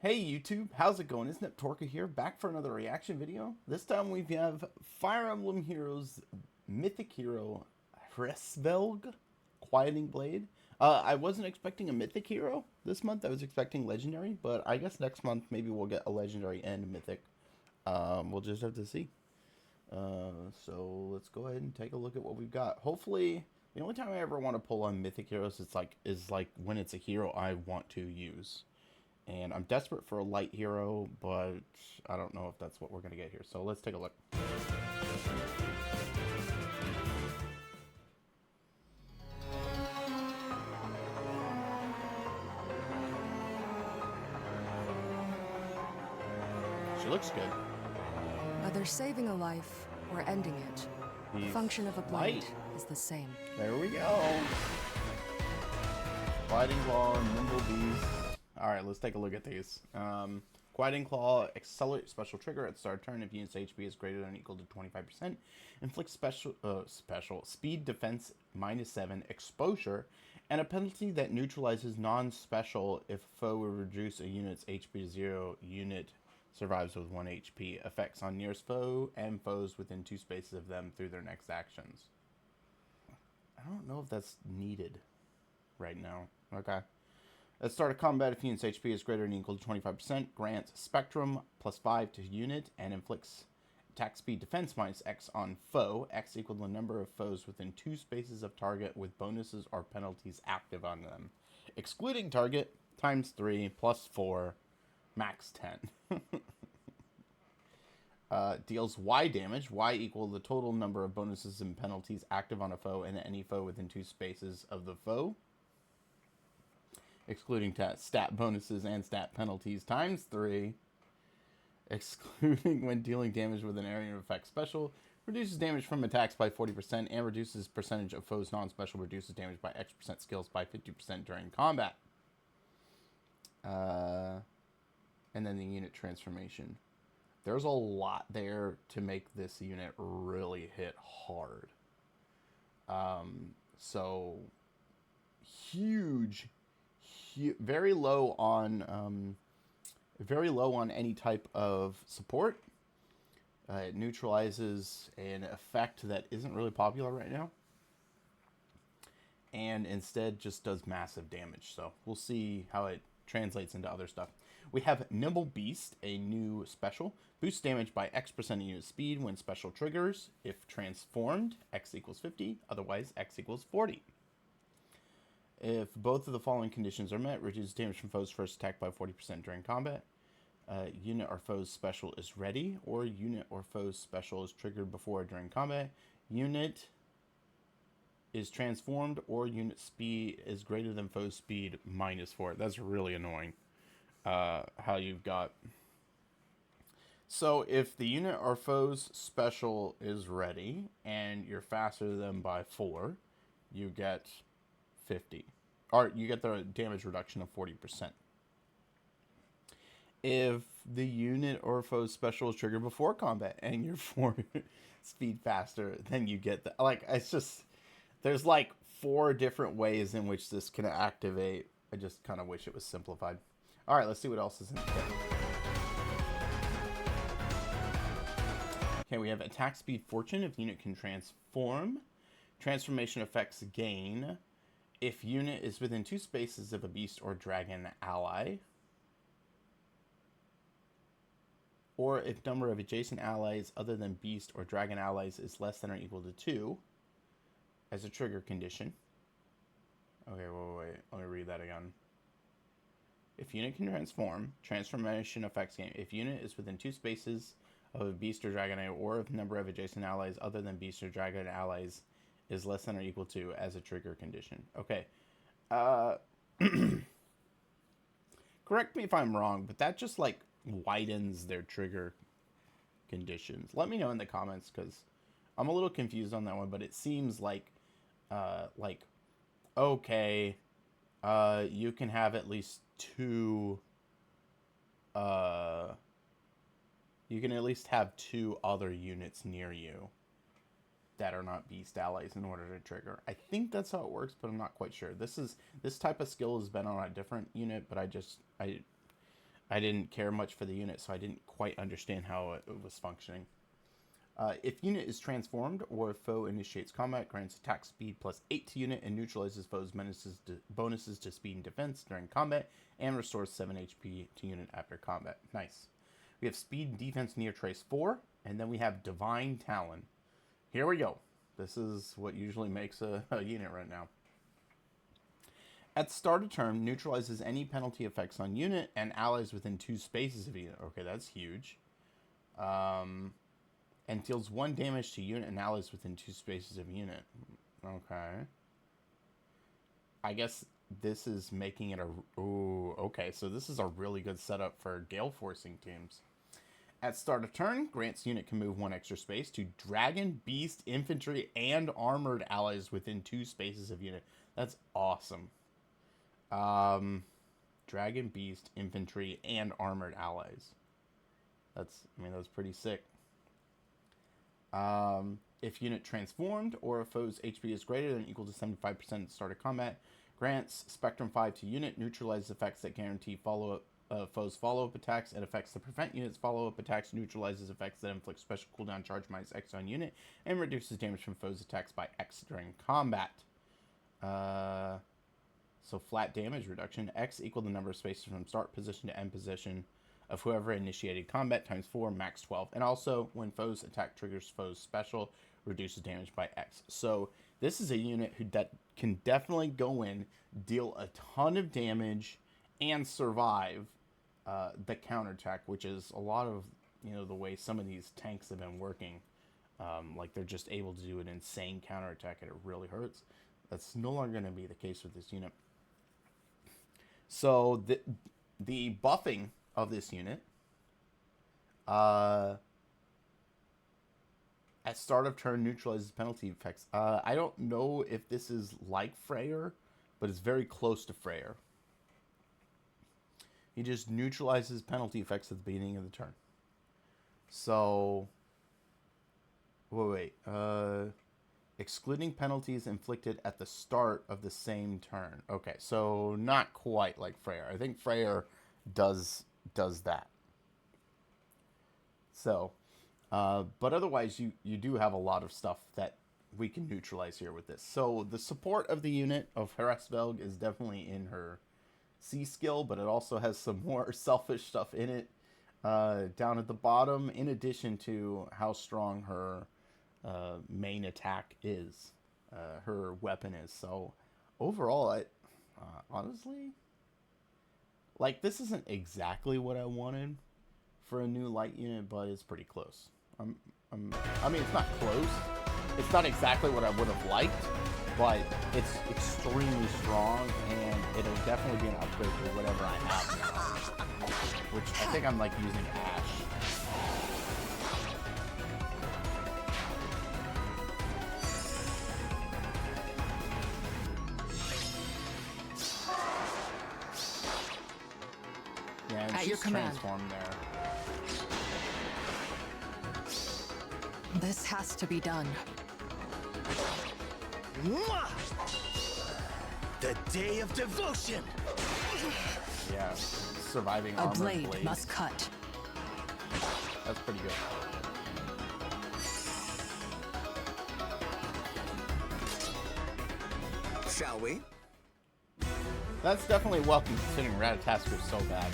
Hey YouTube, how's it going? Isn't it Torka here, back for another reaction video. This time we have Fire Emblem Heroes Mythic Hero Hraesvelgr Quieting Blade. I wasn't expecting a Mythic Hero this month, I was expecting Legendary, but I guess next month maybe we'll get a Legendary and Mythic. We'll just have to see. So let's go ahead and take a look at what we've got. Hopefully, the only time I ever want to pull on Mythic Heroes is like when it's a hero I want to use. And I'm desperate for a light hero, but I don't know if that's what we're going to get here. So let's take a look. She looks good. Whether saving a life or ending it, the function of a blade is the same. There we go. Fighting Claw, Nimble Beast. Alright, let's take a look at these. Quieting Claw, accelerate special trigger at the start of turn if unit's HP is greater than or equal to 25%. Inflicts special speed defense -7 exposure, and a penalty that neutralizes non-special if foe will reduce a unit's HP to 0. Unit survives with 1 HP. Effects on nearest foe and foes within 2 spaces of them through their next actions. I don't know if that's needed right now. Okay. At the start of combat, if unit's HP is greater than or equal to 25%, grants Spectrum +5 to unit and inflicts attack speed defense -X on foe. X equal to the number of foes within 2 spaces of target with bonuses or penalties active on them. Excluding target, ×3 +4, max 10. Deals Y damage. Y equal the total number of bonuses and penalties active on a foe and any foe within 2 spaces of the foe. Excluding stat bonuses and stat penalties ×3. Excluding when dealing damage with an area of effect special. Reduces damage from attacks by 40% and reduces percentage of foes non-special. Reduces damage by X% skills by 50% during combat. And then the unit transformation. There's a lot there to make this unit really hit hard. So huge. Very low on any type of support. It neutralizes an effect that isn't really popular right now, and instead just does massive damage. So we'll see how it translates into other stuff. We have Nimble Beast, a new special. Boosts damage by X% of unit speed when special triggers. If transformed, X equals 50. Otherwise, X equals 40. If both of the following conditions are met, reduces damage from foes' first attack by 40% during combat. Unit or foe's special is ready, or unit or foe's special is triggered before or during combat. Unit is transformed, or unit speed is greater than foe's speed -4. That's really annoying. How you've got... So if the unit or foe's special is ready, and you're faster than them by 4, you get 50, or you get the damage reduction of 40%. If the unit or foe's special is triggered before combat and you're 4 speed faster, then you get the, like, it's just, there's like 4 different ways in which this can activate. I just kind of wish it was simplified. All right, let's see what else is in the kit. Okay, we have attack speed fortune if unit can transform. Transformation effects gain if unit is within 2 spaces of a beast or dragon ally, or if number of adjacent allies other than beast or dragon allies is less than or equal to 2 as a trigger condition. Okay, wait. Let me read that again. If unit can transform, transformation effects gain. If unit is within 2 spaces of a beast or dragon ally, or if number of adjacent allies other than beast or dragon allies is less than or equal to as a trigger condition. Okay. Correct me if I'm wrong, but that just like widens their trigger conditions. Let me know in the comments, because I'm a little confused on that one, but it seems like okay, you can have at least 2 you can at least have 2 other units near you that are not beast allies in order to trigger. I think that's how it works, but I'm not quite sure. This type of skill has been on a different unit, but I didn't care much for the unit, so I didn't quite understand how it was functioning. If unit is transformed or if foe initiates combat, grants attack speed +8 to unit and neutralizes foe's bonuses to speed and defense during combat and restores 7 HP to unit after combat. Nice. We have speed and defense near trace 4, and then we have Divine Talon. Here we go. This is what usually makes a unit right now. At start of turn, neutralizes any penalty effects on unit and allies within 2 spaces of unit. Okay, that's huge. And deals 1 damage to unit and allies within 2 spaces of unit. Okay. I guess this is making it a... Ooh, okay, so this is a really good setup for Gale Forcing teams. At start of turn, grants unit can move 1 extra space to Dragon, Beast, Infantry, and Armored allies within 2 spaces of unit. That's awesome. Dragon, Beast, Infantry, and Armored allies. That's pretty sick. If unit transformed or if foe's HP is greater than or equal to 75% at the start of combat, grants Spectrum 5 to unit, neutralizes effects that guarantee foe's follow-up attacks, and effects that prevent units' follow-up attacks, neutralizes effects that inflict special cooldown charge -X on unit, and reduces damage from foe's attacks by X during combat. So flat damage reduction, X equal the number of spaces from start position to end position of whoever initiated combat times 4, max 12. And also, when foe's attack triggers foe's special, reduces damage by X. So this is a unit that can definitely go in, deal a ton of damage, and survive the counterattack, which is a lot of the way some of these tanks have been working. Like they're just able to do an insane counterattack and it really hurts. That's no longer going to be the case with this unit. So the buffing of this unit at start of turn neutralizes penalty effects. I don't know if this is like FeH, but it's very close to FeH. He just neutralizes penalty effects at the beginning of the turn. So wait. Excluding penalties inflicted at the start of the same turn. Okay, so not quite like FeH. I think FeH does that. So, but otherwise, you do have a lot of stuff that we can neutralize here with this. So the support of the unit of Hraesvelgr is definitely in her C skill, but it also has some more selfish stuff in it down at the bottom, in addition to how strong her main attack is, her weapon is. So overall, honestly, like, this isn't exactly what I wanted for a new light unit, but it's pretty close. I mean, it's not close. It's not exactly what I would have liked, but it's extremely strong, and it'll definitely be an upgrade to whatever I have now, which I think I'm, like, using Ash. Yeah, and she's transformed there. This has to be done. The day of devotion. Yeah, surviving A armored blade must cut. That's pretty good. Shall we? That's definitely welcome, considering Ratatasker is so bad.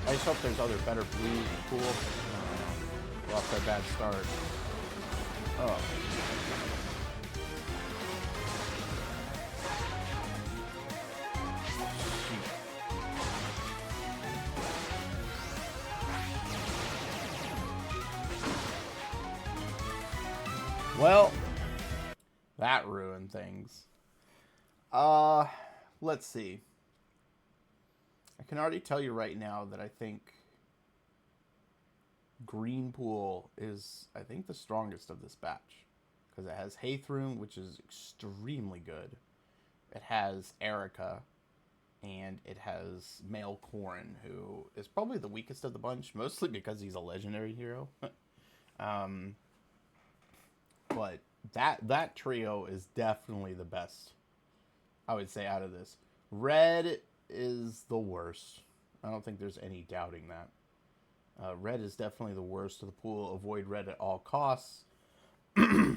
I just hope there's other better blues cool. We're off to a bad start. Oh. Well, that ruined things. Let's see. I can already tell you right now that I think Greenpool is, I think, the strongest of this batch. Because it has Hraesvelgr, which is extremely good. It has Erica. And it has Male Corrin, who is probably the weakest of the bunch. Mostly because he's a legendary hero. But that trio is definitely the best, I would say, out of this. Red is the worst. I don't think there's any doubting that. Red is definitely the worst of the pool. Avoid red at all costs. I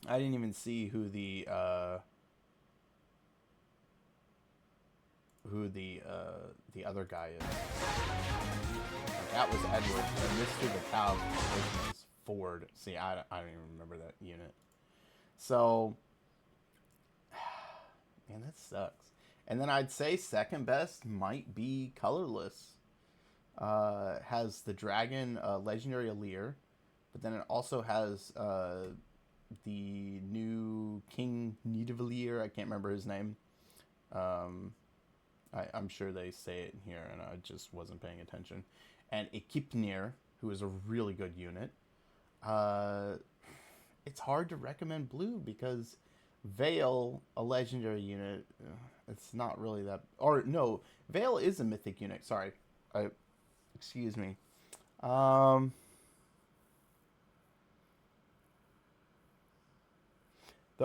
didn't even see who the other guy is. Like, that was Edward. And this through the cow was Ford. See, I don't even remember that unit. So, man, that sucks. And then I'd say second best might be colorless. Has the dragon legendary Allure, but then it also has the new King Nidavellir. I can't remember his name. I'm sure they say it in here, and I just wasn't paying attention. And Ekipnir, who is a really good unit. It's hard to recommend blue because Veil, a legendary unit, it's not really that... Or, no, Veil is a mythic unit. Sorry. Excuse me. The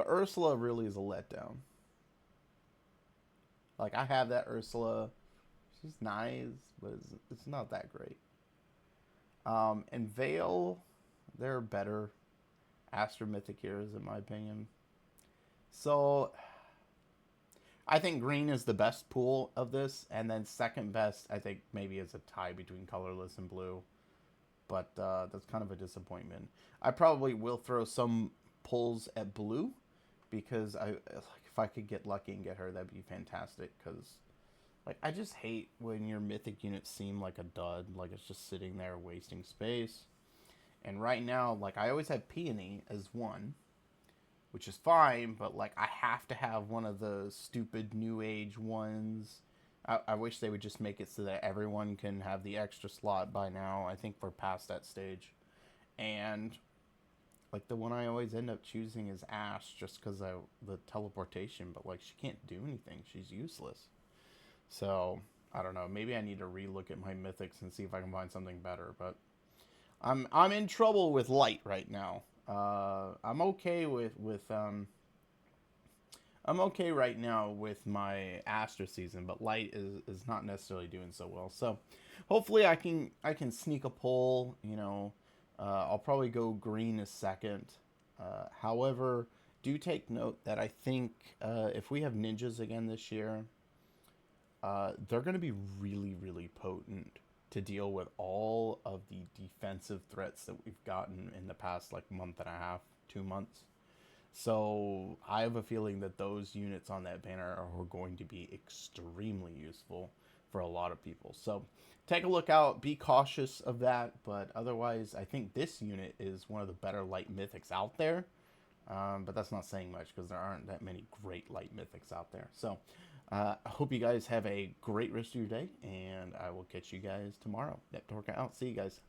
Ursula really is a letdown. Like, I have that Ursula. She's nice, but it's not that great. And Veil, they're better Astro Mythic heroes, in my opinion. So, I think green is the best pool of this. And then second best, I think, maybe is a tie between colorless and blue. But that's kind of a disappointment. I probably will throw some pulls at blue. Because if I could get lucky and get her, that'd be fantastic. Because, like, I just hate when your mythic units seem like a dud. Like, it's just sitting there wasting space. And right now, like, I always have Peony as one, which is fine. But, like, I have to have one of the stupid new age ones. I wish they would just make it so that everyone can have the extra slot by now. I think we're past that stage. And... like, the one I always end up choosing is Ash, just because of the teleportation. But, like, she can't do anything. She's useless. So, I don't know. Maybe I need to relook at my mythics and see if I can find something better. But I'm in trouble with light right now. I'm okay I'm okay right now with my Astra season, but light is not necessarily doing so well. So, hopefully I can sneak a pull, you know. I'll probably go green as second. However, do take note that I think if we have ninjas again this year, they're going to be really, really potent to deal with all of the defensive threats that we've gotten in the past, like, month and a half, 2 months. So I have a feeling that those units on that banner are going to be extremely useful for a lot of people. So take a look out, be cautious of that, but otherwise I think this unit is one of the better light mythics out there. But that's not saying much because there aren't that many great light mythics out there. So I hope you guys have a great rest of your day, and I will catch you guys tomorrow. Yep, Torka out. See you guys.